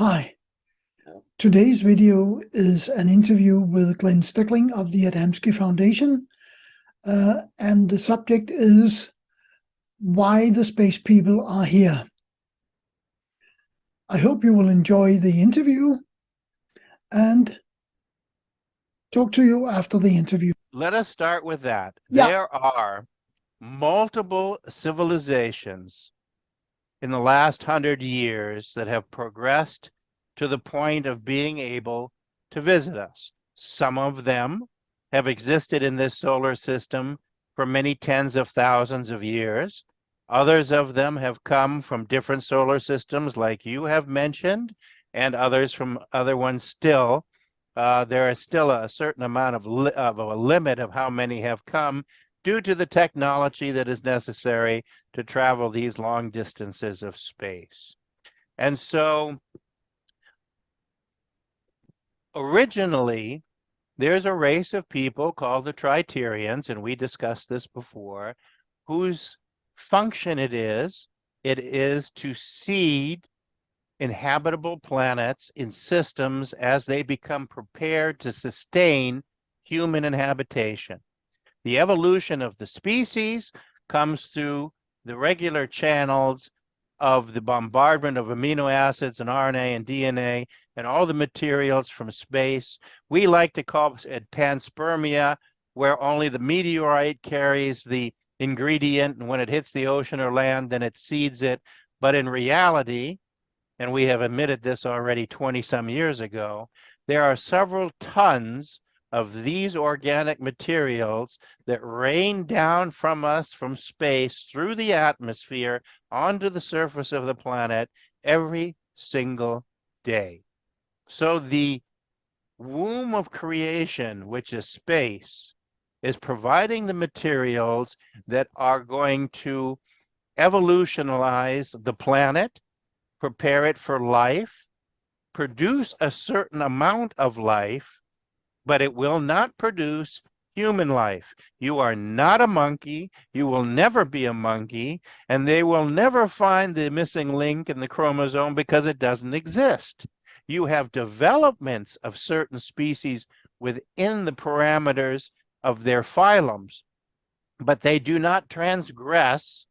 Hi, today's video is an interview with Glenn Steckling of the AdamskiFoundation, and the subject is why the space people are here. I hope you will enjoy the interview and talk to you after the interview. Let us start with that. Yeah. There are multiple civilizations in the last 100 years that have progressed to the point of being able to visit us. Some of them have existed in this solar system for many tens of thousands of years. Others of them have come from different solar systems, like you have mentioned, and others from other ones still. There is still a certain amount of a limit of how many have come due to the technology that is necessary to travel these long distances of space. And so originally, there's a race of people called the Triterians, and we discussed this before, whose function it is to seed inhabitable planets in systems as they become prepared to sustain human inhabitation. The evolution of the species comes through the regular channels of the bombardment of amino acids and RNA and DNA and all the materials from space. We like to call it panspermia, where only the meteorite carries the ingredient, and when it hits the ocean or land, then it seeds it. But in reality, and we have admitted this already 20 some years ago, there are several tons of these organic materials that rain down from us from space through the atmosphere onto the surface of the planet every single day. So the womb of creation, which is space, is providing the materials that are going to evolutionize the planet, prepare it for life, produce a certain amount of life, but it will not produce human life. You are not a monkey. You will never be a monkey, and they will never find the missing link in the chromosome because it doesn't exist. You have developments of certain species within the parameters of their phylums, but they do not transgress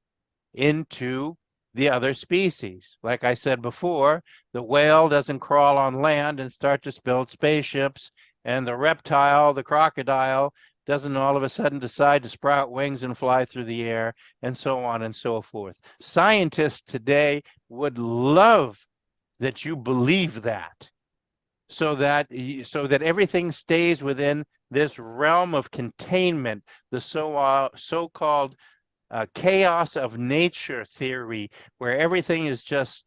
into the other species. Like I said before, the whale doesn't crawl on land and start to build spaceships, and the reptile, the crocodile, doesn't all of a sudden decide to sprout wings and fly through the air, and so on and so forth. Scientists today would love that you believe that, so that everything stays within this realm of containment, the so-called chaos of nature theory, where everything is just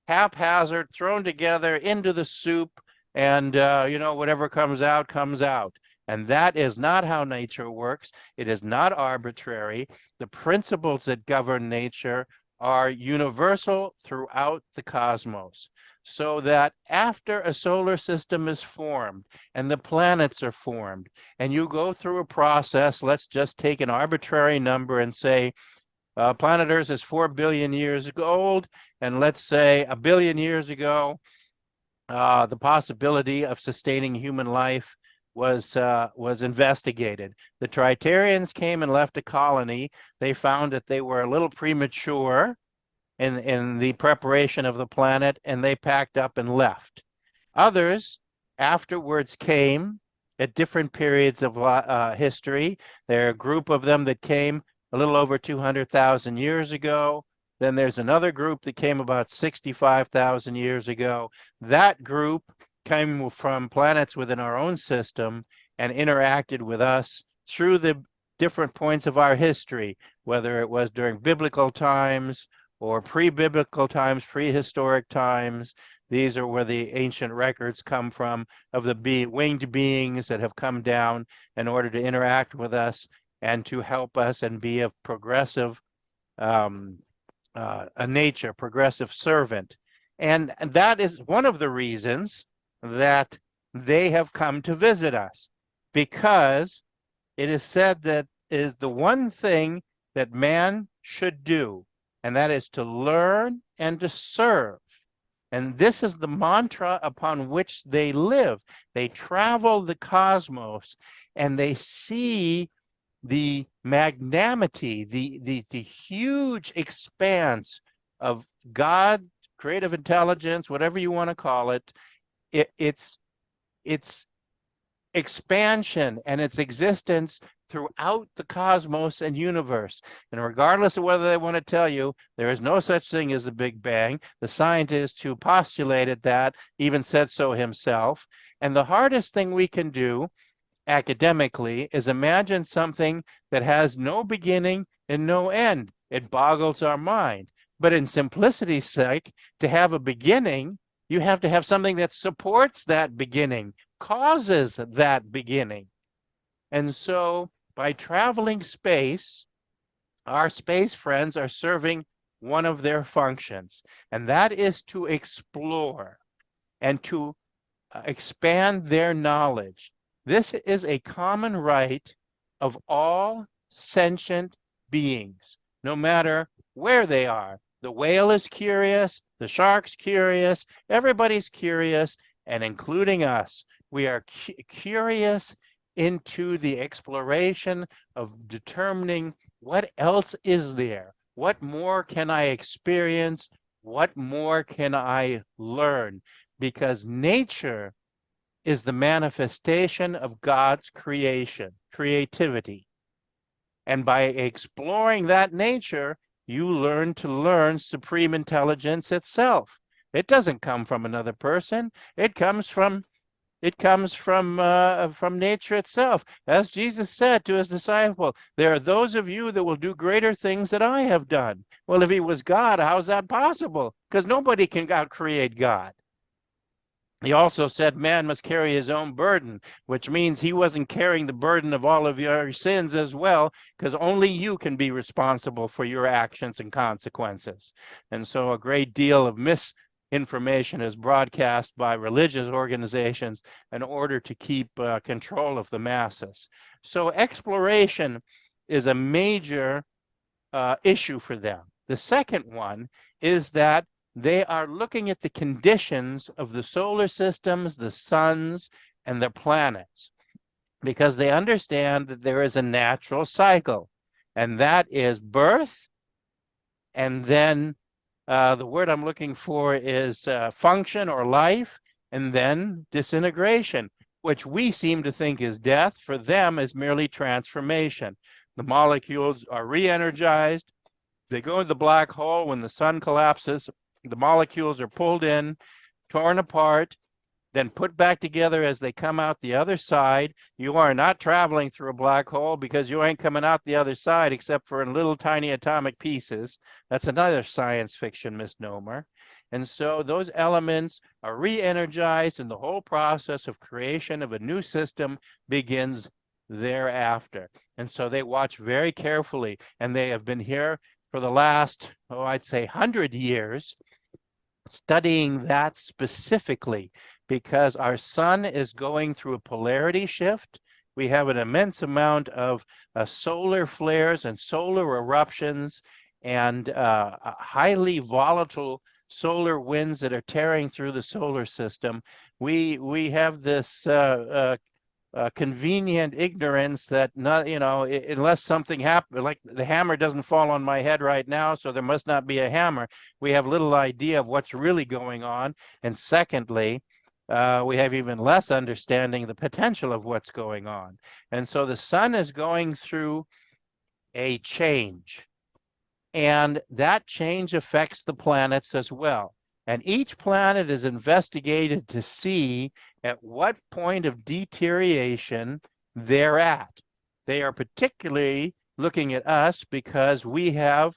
haphazard, thrown together into the soup, and whatever comes out, comes out. And that is not how nature works. It is not arbitrary. The principles that govern nature are universal throughout the cosmos. So that after a solar system is formed and the planets are formed, and you go through a process, let's just take an arbitrary number and say planet Earth is 4 billion years old, and let's say 1 billion years ago, the possibility of sustaining human life was investigated. The Triterians came and left a colony. They found that they were a little premature in the preparation of the planet, and they packed up and left. Others afterwards came at different periods of history. There are a group of them that came a little over 200,000 years ago. Then there's another group that came about 65,000 years ago. That group came from planets within our own system and interacted with us through the different points of our history, whether it was during biblical times or pre-biblical times, prehistoric times. These are where the ancient records come from of the winged beings that have come down in order to interact with us and to help us and be a progressive a nature, progressive servant. And that is one of the reasons that they have come to visit us, because it is said that is the one thing that man should do, and that is to learn and to serve. And this is the mantra upon which they live. They travel the cosmos and they see the magnanimity, the huge expanse of God, creative intelligence, whatever you want to call it, its expansion and its existence throughout the cosmos and universe. And regardless of whether they want to tell you, there is no such thing as the Big Bang. The scientist who postulated that even said so himself. And the hardest thing we can do academically is imagine something that has no beginning and no end. It boggles our mind. But in simplicity's sake, to have a beginning, you have to have something that supports that beginning, causes that beginning. And so by traveling space, our space friends are serving one of their functions, and that is to explore and to expand their knowledge. This is a common right of all sentient beings, no matter where they are. The whale is curious, the shark's curious, everybody's curious, and including us. We are curious into the exploration of determining what else is there, what more can I experience, what more can I learn, because nature is the manifestation of God's creativity. And by exploring that nature, you learn to learn supreme intelligence itself. It doesn't come from another person. It comes from nature itself. As Jesus said to his disciple, there are those of you that will do greater things than I have done. Well, if he was God, how's that possible? Because nobody can outcreate God. He also said man must carry his own burden, which means he wasn't carrying the burden of all of your sins as well, because only you can be responsible for your actions and consequences. And so a great deal of misinformation is broadcast by religious organizations in order to keep control of the masses. So exploration is a major issue for them. The second one is that they are looking at the conditions of the solar systems, the suns, and the planets, because they understand that there is a natural cycle, and that is birth, and then the word I'm looking for is function or life, and then disintegration, which we seem to think is death. For them is merely transformation. The molecules are re-energized. They go into the black hole when the sun collapses. The molecules are pulled in, torn apart, then put back together as they come out the other side. You are not traveling through a black hole because you ain't coming out the other side except for in little tiny atomic pieces. That's another science fiction misnomer. And so those elements are re-energized, and the whole process of creation of a new system begins thereafter. And so they watch very carefully, and they have been here for the last, I'd say 100 years, studying that specifically, because our sun is going through a polarity shift. We have an immense amount of solar flares and solar eruptions and highly volatile solar winds that are tearing through the solar system. We have this convenient ignorance that not, unless something happens, like the hammer doesn't fall on my head right now, so there must not be a hammer. We have little idea of what's really going on. And secondly, we have even less understanding of the potential of what's going on. And so the sun is going through a change, and that change affects the planets as well. And each planet is investigated to see at what point of deterioration they're at. They are particularly looking at us because we have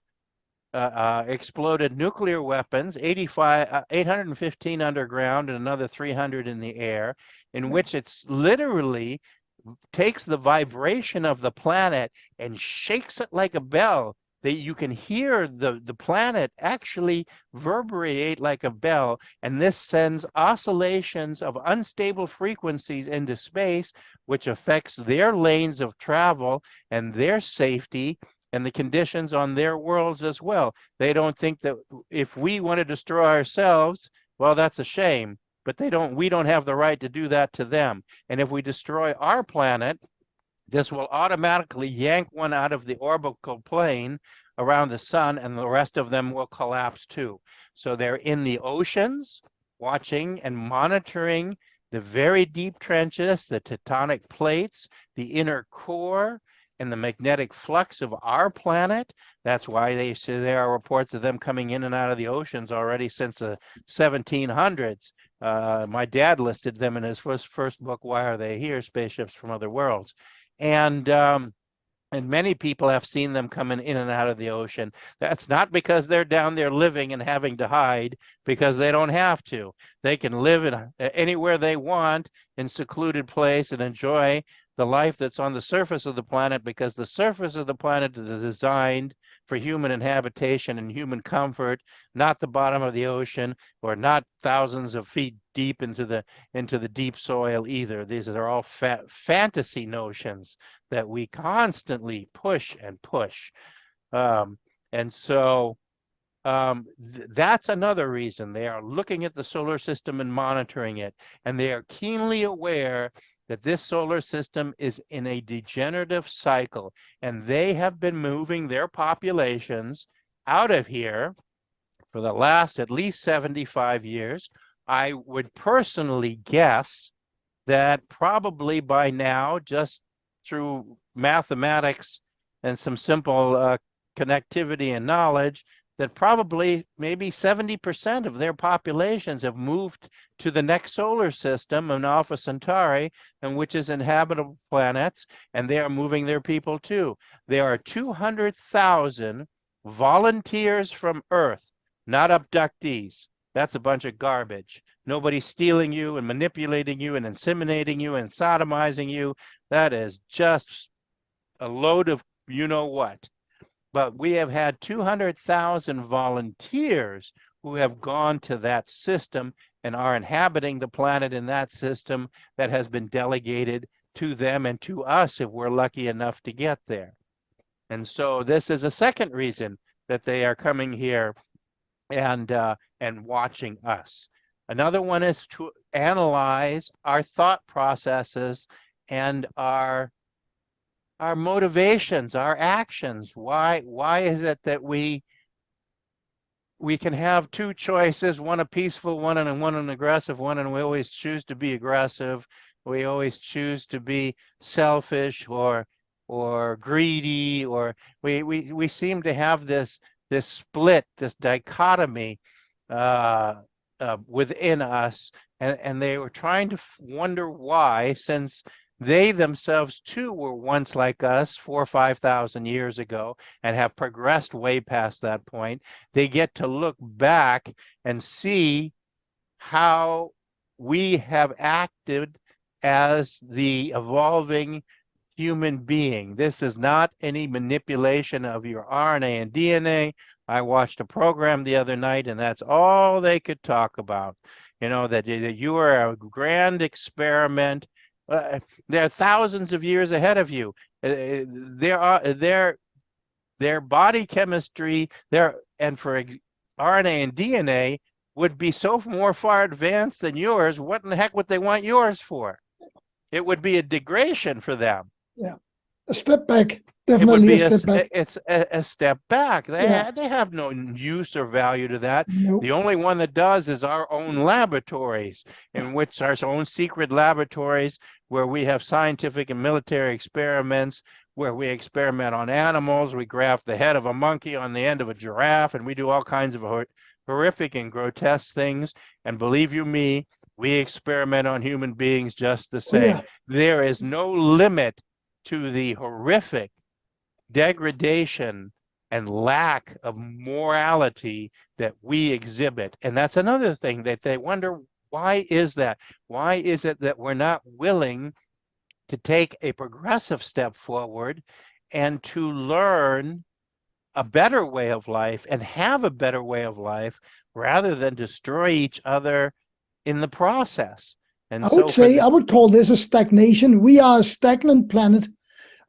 exploded nuclear weapons, 815 underground and another 300 in the air, in which it's literally takes the vibration of the planet and shakes it like a bell. That you can hear the planet actually reverberate like a bell, and this sends oscillations of unstable frequencies into space, which affects their lanes of travel and their safety and the conditions on their worlds as well. They don't think that if we want to destroy ourselves, Well, that's a shame, but we don't have the right to do that to them. And if we destroy our planet, this will automatically yank one out of the orbital plane around the sun, and the rest of them will collapse too. So they're in the oceans, watching and monitoring the very deep trenches, the tectonic plates, the inner core, and the magnetic flux of our planet. That's why they say there are reports of them coming in and out of the oceans already since the 1700s. My dad listed them in his first book, Why Are They Here? Spaceships from Other Worlds. And many people have seen them coming in and out of the ocean. That's not because they're down there living and having to hide, because they don't have to. They can live anywhere they want in secluded place and enjoy the life that's on the surface of the planet, because the surface of the planet is designed for human habitation and human comfort, not the bottom of the ocean, or not thousands of feet deep into the deep soil either. These are all fantasy notions that we constantly push and push. And so that's another reason. They are looking at the solar system and monitoring it, and they are keenly aware that this solar system is in a degenerative cycle, and they have been moving their populations out of here for the last at least 75 years. I would personally guess that probably by now, just through mathematics and some simple connectivity and knowledge, that probably maybe 70% of their populations have moved to the next solar system in Alpha Centauri, and which is inhabitable planets, and they are moving their people too. There are 200,000 volunteers from Earth, not abductees. That's a bunch of garbage. Nobody's stealing you and manipulating you and inseminating you and sodomizing you. That is just a load of you-know-what. But we have had 200,000 volunteers who have gone to that system and are inhabiting the planet in that system that has been delegated to them and to us if we're lucky enough to get there. And so this is a second reason that they are coming here and watching us. Another one is to analyze our thought processes and our motivations, our actions. Why is it that we can have two choices, one a peaceful one and one an aggressive one, and we always choose to be aggressive. We always choose to be selfish or greedy, or we seem to have this split, this dichotomy within us, and they were trying to wonder why, since they themselves too were once like us 4,000 or 5,000 years ago and have progressed way past that point. They get to look back and see how we have acted as the evolving human being. This is not any manipulation of your RNA and DNA. I watched a program the other night, and that's all they could talk about. You know, that you are a grand experiment. They're thousands of years ahead of you. Their body chemistry, and for RNA and DNA would be so more far advanced than yours. What in the heck would they want yours for? It would be a degradation for them. Yeah, a step back. Definitely a step back. It's a step back. They have no use or value to that. Nope. The only one that does is our own laboratories, in which our own secret laboratories, where we have scientific and military experiments, where we experiment on animals. We graft the head of a monkey on the end of a giraffe, and we do all kinds of horrific and grotesque things. And believe you me, we experiment on human beings just the same. Yeah. There is no limit to the horrific degradation and lack of morality that we exhibit. And that's another thing that they wonder, why is that? Why is it that we're not willing to take a progressive step forward and to learn a better way of life and have a better way of life rather than destroy each other in the process? And I would say, I would call this a stagnation. We are a stagnant planet.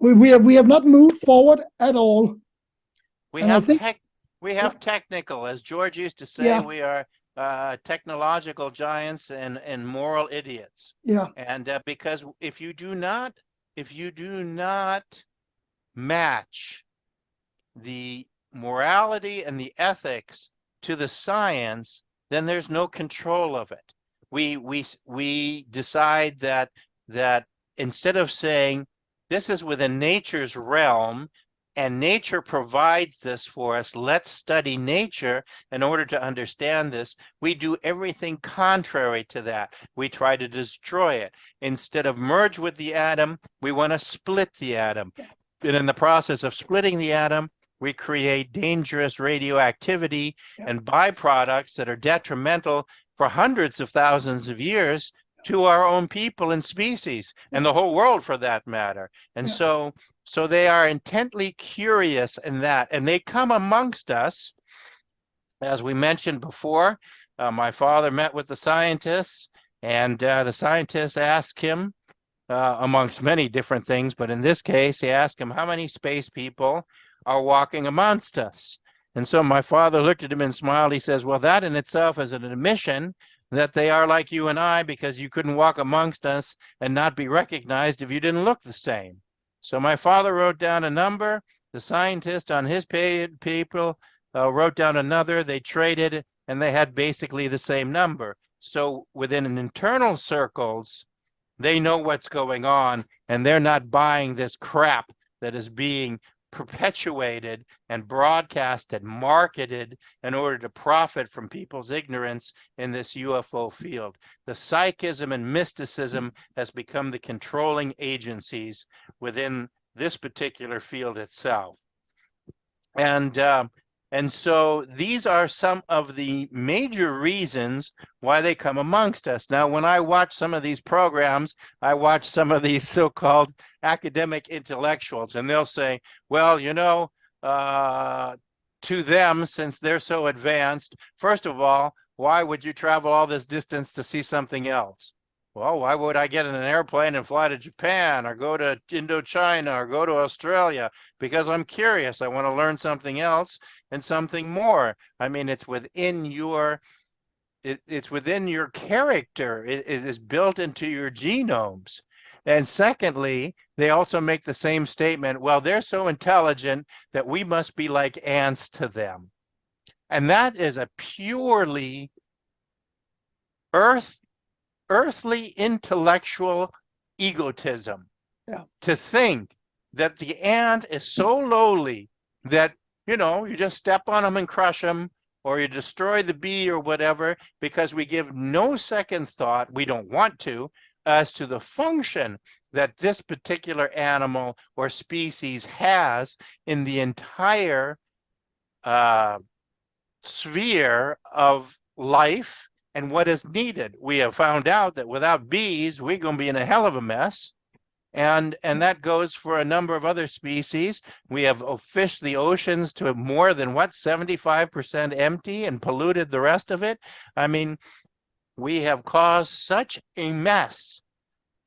We have not moved forward at all. We have technical, as George used to say, we are technological giants and moral idiots. Yeah. And because if you do not match the morality and the ethics to the science, then there's no control of it. We decide that instead of saying this is within nature's realm and nature provides this for us, let's study nature in order to understand this, we do everything contrary to that. We try to destroy it. Instead of merge with the atom, we want to split the atom. And in the process of splitting the atom, we create dangerous radioactivity and byproducts that are detrimental for hundreds of thousands of years to our own people and species and the whole world for that matter. And so they are intently curious in that, and they come amongst us. As we mentioned before, my father met with the scientists, and the scientists asked him, amongst many different things, but in this case, he asked him how many space people are walking amongst us. And so my father looked at him and smiled. He says, well, that in itself is an admission that they are like you and I, because you couldn't walk amongst us and not be recognized if you didn't look the same. So my father wrote down a number. The scientist on his paper wrote down another. They traded, and they had basically the same number. So within an internal circles, they know what's going on, and they're not buying this crap that is being perpetuated and broadcast and marketed in order to profit from people's ignorance in this UFO field. The psychism and mysticism has become the controlling agencies within this particular field itself. And so these are some of the major reasons why they come amongst us. Now, when I watch some of these programs, I watch some of these so-called academic intellectuals, and they'll say, well, you know, to them, since they're so advanced, first of all, why would you travel all this distance to see something else? Well, why would I get in an airplane and fly to Japan or go to Indochina or go to Australia? Because I'm curious. I want to learn something else and something more. I mean, it's within your character. It is built into your genomes. And secondly, they also make the same statement, well, they're so intelligent that we must be like ants to them. And that is a purely earthly intellectual egotism. To think that the ant is so lowly that, you know, you just step on them and crush them, or you destroy the bee or whatever, because we give no second thought, we don't want to, as to the function that this particular animal or species has in the entire sphere of life and what is needed. We have found out that without bees, we're going to be in a hell of a mess. And that goes for a number of other species. We have fished the oceans to more than 75% empty and polluted the rest of it. I mean, we have caused such a mess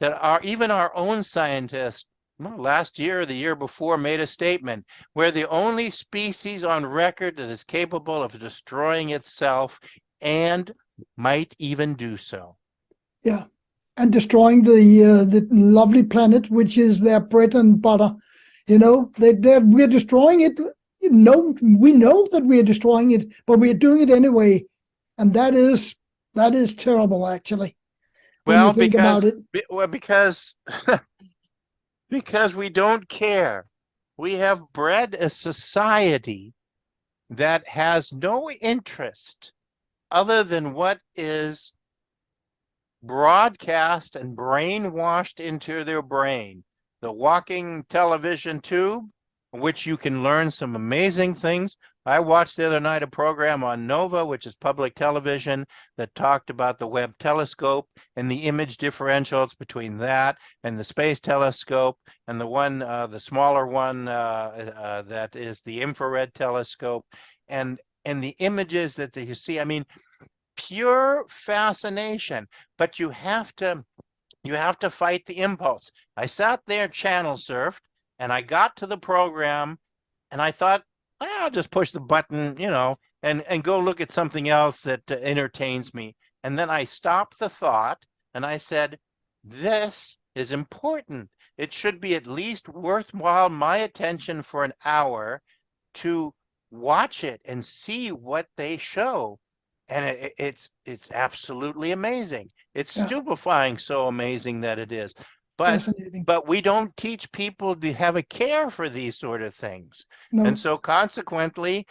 that even our own scientists, last year or the year before, made a statement. We're the only species on record that is capable of destroying itself and might even do so. Yeah, and destroying the lovely planet, which is their bread and butter. You know, we're destroying it. No, we know that we are destroying it, but we are doing it anyway, and that is terrible, actually. Well, because because we don't care. We have bred a society that has no interest other than what is broadcast and brainwashed into their brain. The walking television tube, which you can learn some amazing things. I watched the other night a program on Nova, which is public television, that talked about the Webb telescope and the image differentials between that and the space telescope, and the smaller one that is the infrared telescope, and the images that you see. I mean, pure fascination, but you have to fight the impulse. I sat there, channel surfed, and I got to the program, and I thought, I'll just push the button, you know, and go look at something else that entertains me. And then I stopped the thought and I said, this is important. It should be at least worthwhile my attention for an hour to watch it and see what they show. And it's absolutely amazing. It's stupefying, so amazing that it is. But we don't teach people to have a care for these sort of things. No. And so consequently,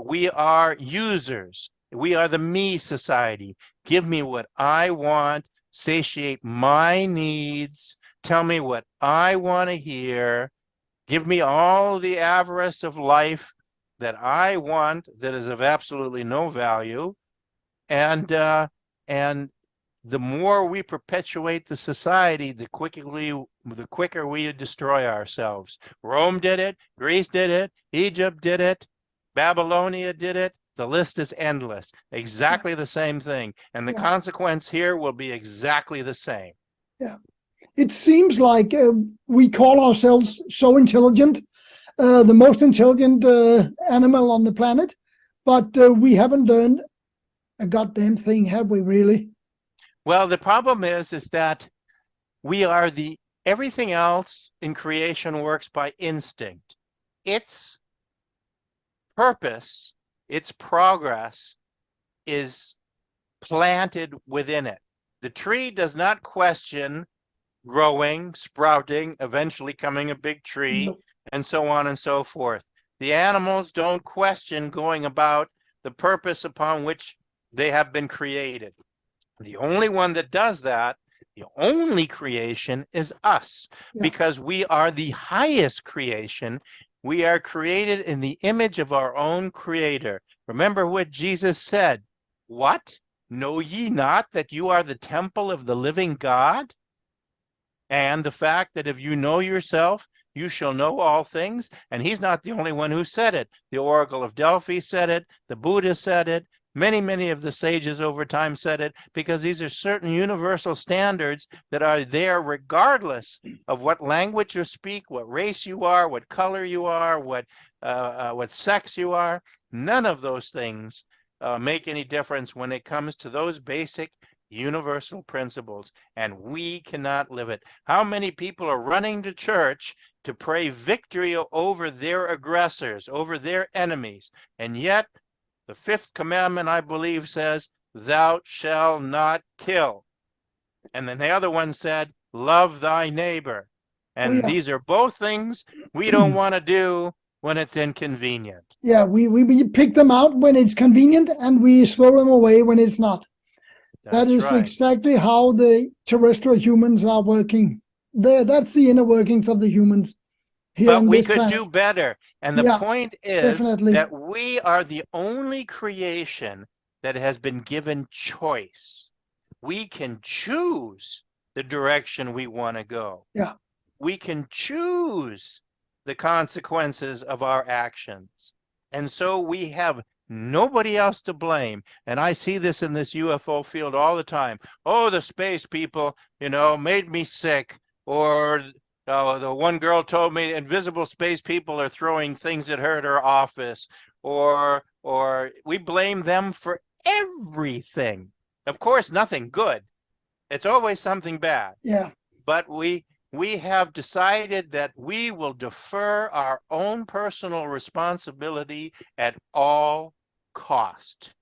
we are users. We are the me society. Give me what I want, satiate my needs, tell me what I want to hear, give me all the avarice of life that I want that is of absolutely no value. And the more we perpetuate the society, the quicker we destroy ourselves. Rome did it, Greece did it, Egypt did it, Babylonia did it. The list is endless. Exactly the same thing. And the consequence here will be exactly the same. Yeah. It seems like we call ourselves so intelligent, the most intelligent animal on the planet, but we haven't learned a goddamn thing, have we really? Well, the problem is that we are everything else in creation works by instinct. Its purpose, its progress is planted within it. The tree does not question growing, sprouting, eventually becoming a big tree, and so on and so forth. The animals don't question going about the purpose upon which they have been created. The only one that does that, the only creation, is us, because we are the highest creation. We are created in the image of our own creator. Remember what Jesus said. What? Know ye not that you are the temple of the living God? And the fact that if you know yourself, you shall know all things. And he's not the only one who said it. The Oracle of Delphi said it. The Buddha said it. Many of the sages over time said it, because these are certain universal standards that are there regardless of what language you speak, what race you are, what color you are, what sex you are. None of those things make any difference when it comes to those basic universal principles, and we cannot live it. How many people are running to church to pray victory over their aggressors, over their enemies, and yet the fifth commandment, I believe, says, thou shalt not kill. And then the other one said, love thy neighbor. And these are both things we don't want to do when it's inconvenient. Yeah, we pick them out when it's convenient and we throw them away when it's not. That is right. Exactly how the terrestrial humans are working. That's the inner workings of the humans. But we could do better. And the point is definitely that we are the only creation that has been given choice. We can choose the direction we want to go. Yeah. We can choose the consequences of our actions. And so we have nobody else to blame. And I see this in this UFO field all the time. Oh, the space people, made me sick. Or the one girl told me invisible space people are throwing things at her at her office, or we blame them for everything. Of course, nothing good. It's always something bad. Yeah. But we have decided that we will defer our own personal responsibility at all cost.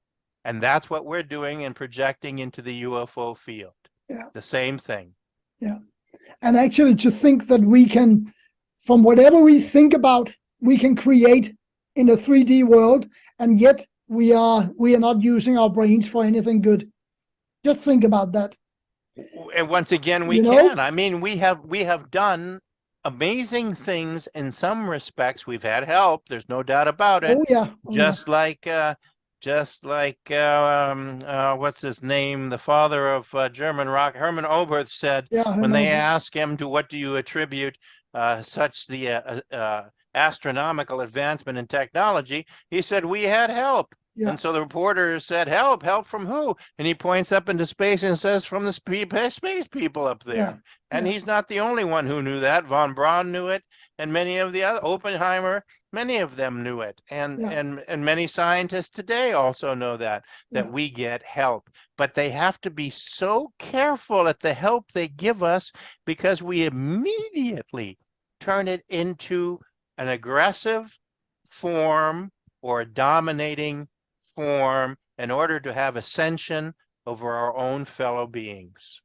And that's what we're doing and projecting into the UFO field. Yeah. The same thing. Yeah. And actually to think that we can, from whatever we think about, we can create in a 3D world, and yet we are not using our brains for anything good. Just think about that. And once again, we can. I mean, we have done amazing things in some respects. We've had help. There's no doubt about it. Oh yeah. Just like what's his name? The father of German rock, Hermann Oberth, said when they asked him to what do you attribute such the astronomical advancement in technology, he said we had help. Yeah. And so the reporter said, help from who? And he points up into space and says, from the space people up there. Yeah. And Yeah. he's not the only one who knew that. Von Braun knew it, and many of the other, Oppenheimer, many of them knew it. And Yeah. and many scientists today also know that Yeah. we get help. But they have to be so careful at the help they give us, because we immediately turn it into an aggressive form or a dominating form in order to have ascension over our own fellow beings.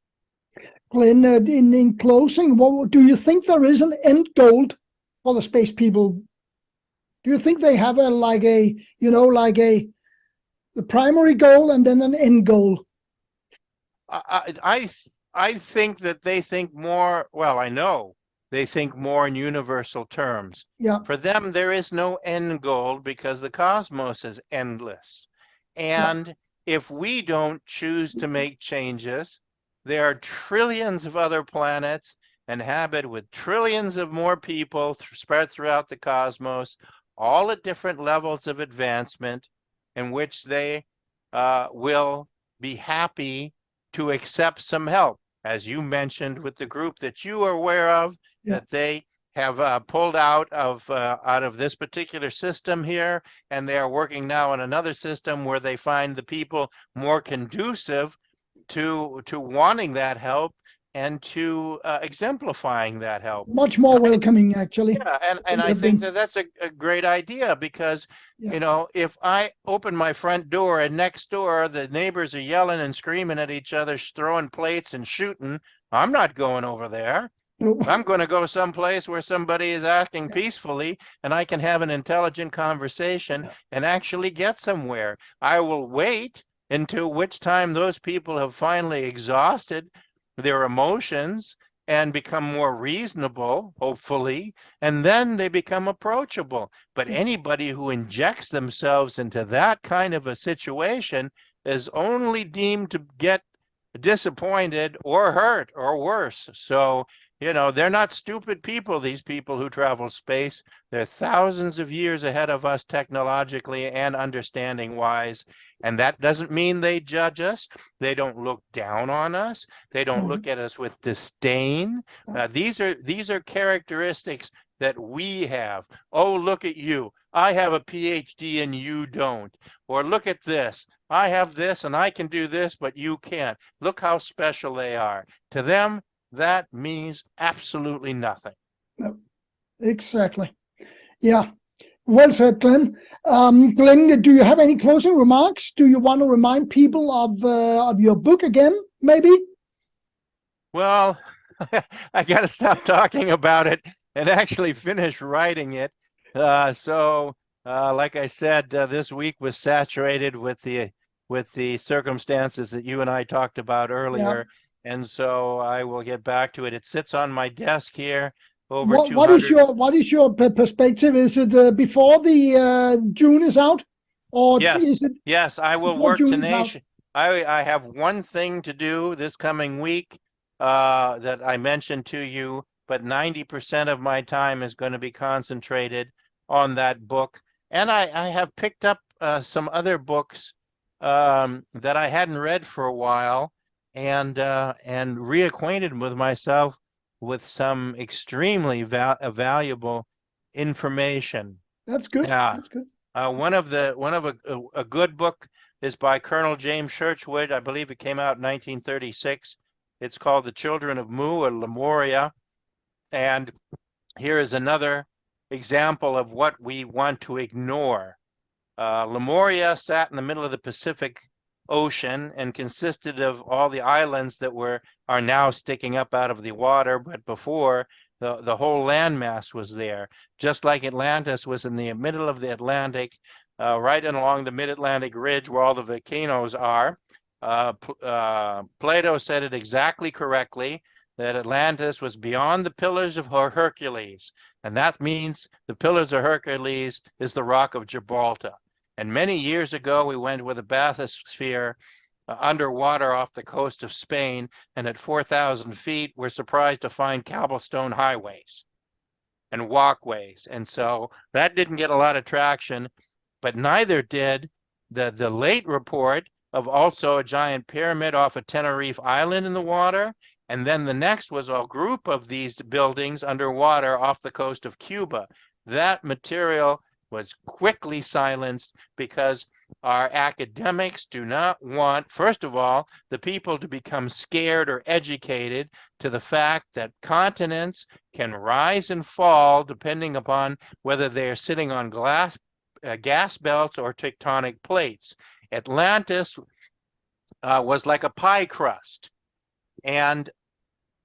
Glenn, in closing, what do you think there is an end goal for the space people? Do you think they have the primary goal and then an end goal? I think that they think more, well, I know they think more in universal terms. Yeah. For them, there is no end goal because the cosmos is endless. And if we don't choose to make changes, there are trillions of other planets inhabited with trillions of more people spread throughout the cosmos, all at different levels of advancement, in which they will be happy to accept some help. As you mentioned with the group that you are aware of, that they have pulled out of this particular system here, and they are working now on another system where they find the people more conducive to wanting that help and to exemplifying that help. Much more welcoming, actually. Yeah, and I think that that's a great idea, because you know, if I open my front door and next door the neighbors are yelling and screaming at each other, throwing plates and shooting, I'm not going over there. I'm going to go someplace where somebody is acting peacefully and I can have an intelligent conversation and actually get somewhere. I will wait until which time those people have finally exhausted their emotions and become more reasonable, hopefully, and then they become approachable. But anybody who injects themselves into that kind of a situation is only deemed to get disappointed or hurt or worse. So, you know, they're not stupid people, these people who travel space. They're thousands of years ahead of us technologically and understanding wise. And that doesn't mean they judge us. They don't look down on us. They don't look at us with disdain. These are characteristics that we have. Oh, look at you. I have a PhD and you don't. Or look at this. I have this and I can do this, but you can't. Look how special they are. To them, that means absolutely nothing. No, exactly. Yeah. Well said, Glenn. Glenn, do you have any closing remarks? Do you want to remind people of your book again, maybe? Well, I got to stop talking about it and actually finish writing it. Like I said, this week was saturated with the circumstances that you and I talked about earlier. And so I will get back to it. It sits on my desk here. Over 200. What is your perspective? Is it before the June is out, or is it? Yes, I will work tenacious. I have one thing to do this coming week that I mentioned to you, but 90% of my time is going to be concentrated on that book. And I have picked up some other books that I hadn't read for a while, and reacquainted with myself with some extremely valuable information. That's good. That's good. One of a good book is by Colonel James Churchward. I believe it came out in 1936. It's called The Children of Mu, or Lemuria. And here is another example of what we want to ignore. Lemuria sat in the middle of the Pacific Ocean and consisted of all the islands that are now sticking up out of the water, but before the whole landmass was there. Just like Atlantis was in the middle of the Atlantic, right along the mid-Atlantic ridge where all the volcanoes are. Plato said it exactly correctly, that Atlantis was beyond the Pillars of Hercules, and that means the Pillars of Hercules is the Rock of Gibraltar. And many years ago, we went with a bathysphere underwater off the coast of Spain, and at 4,000 feet, we're surprised to find cobblestone highways and walkways. And so that didn't get a lot of traction, but neither did the late report of also a giant pyramid off a Tenerife island in the water. And then the next was a group of these buildings underwater off the coast of Cuba. That material was quickly silenced because our academics do not want, first of all, the people to become scared or educated to the fact that continents can rise and fall depending upon whether they are sitting on gas belts or tectonic plates. Atlantis was like a pie crust. And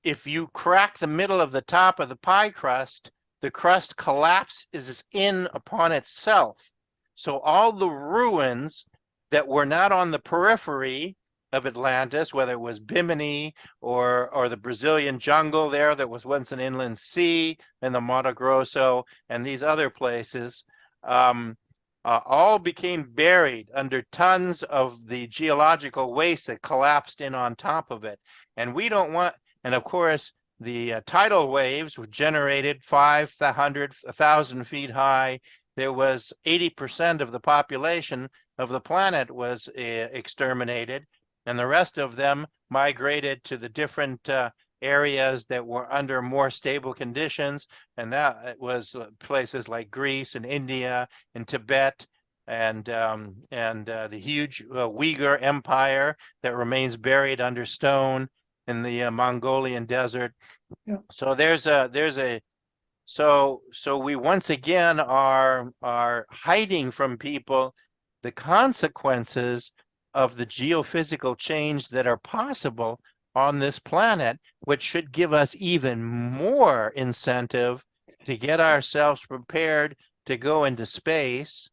if you crack the middle of the top of the pie crust, the crust collapses in upon itself. So all the ruins that were not on the periphery of Atlantis, whether it was Bimini or the Brazilian jungle there that was once an inland sea, and the Mato Grosso and these other places, all became buried under tons of the geological waste that collapsed in on top of it. And we don't want, and of course, the tidal waves were generated 500, 1,000 feet high. There was 80% of the population of the planet was exterminated, and the rest of them migrated to the different areas that were under more stable conditions. And that was places like Greece and India and Tibet and the huge Uyghur Empire that remains buried under stone in the Mongolian desert. Yeah. So so we once again are hiding from people the consequences of the geophysical change that are possible on this planet, which should give us even more incentive to get ourselves prepared to go into space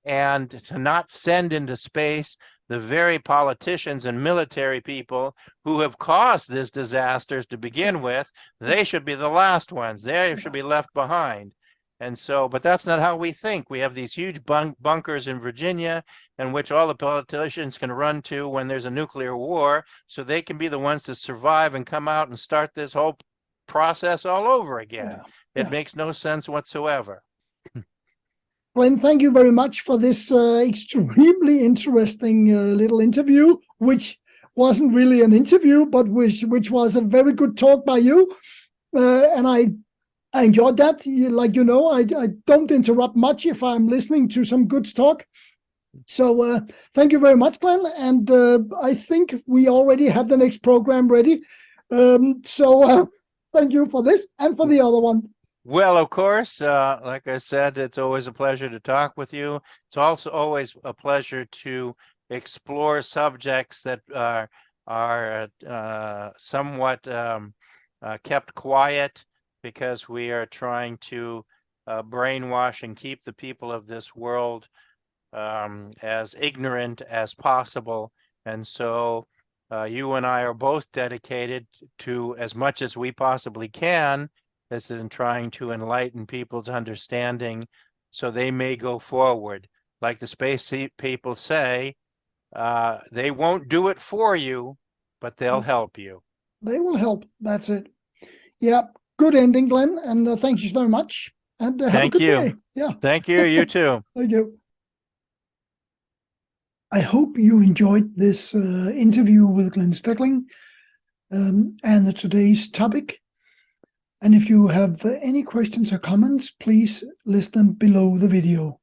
and to not send into space the very politicians and military people who have caused these disasters to begin with. They should be the last ones. They should be left behind. And so, but that's not how we think. We have these huge bunkers in Virginia in which all the politicians can run to when there's a nuclear war, so they can be the ones to survive and come out and start this whole process all over again. It makes no sense whatsoever. Glenn, thank you very much for this extremely interesting little interview, which wasn't really an interview, but which was a very good talk by you. And I enjoyed that. Like, you know, I don't interrupt much if I'm listening to some good talk. So thank you very much, Glenn. And I think we already have the next program ready. So thank you for this and for the other one. Well, of course, like I said, it's always a pleasure to talk with you. It's also always a pleasure to explore subjects that are somewhat kept quiet, because we are trying to brainwash and keep the people of this world as ignorant as possible. And so you and I are both dedicated to, as much as we possibly can, this is in trying to enlighten people's understanding so they may go forward. Like the space people say, they won't do it for you, but they'll help you. They will help. That's it. Yeah. Good ending, Glenn. And thank you very much. And have a good day. Yeah. Thank you. You too. Thank you. I hope you enjoyed this interview with Glenn Steckling and today's topic. And if you have any questions or comments, please list them below the video.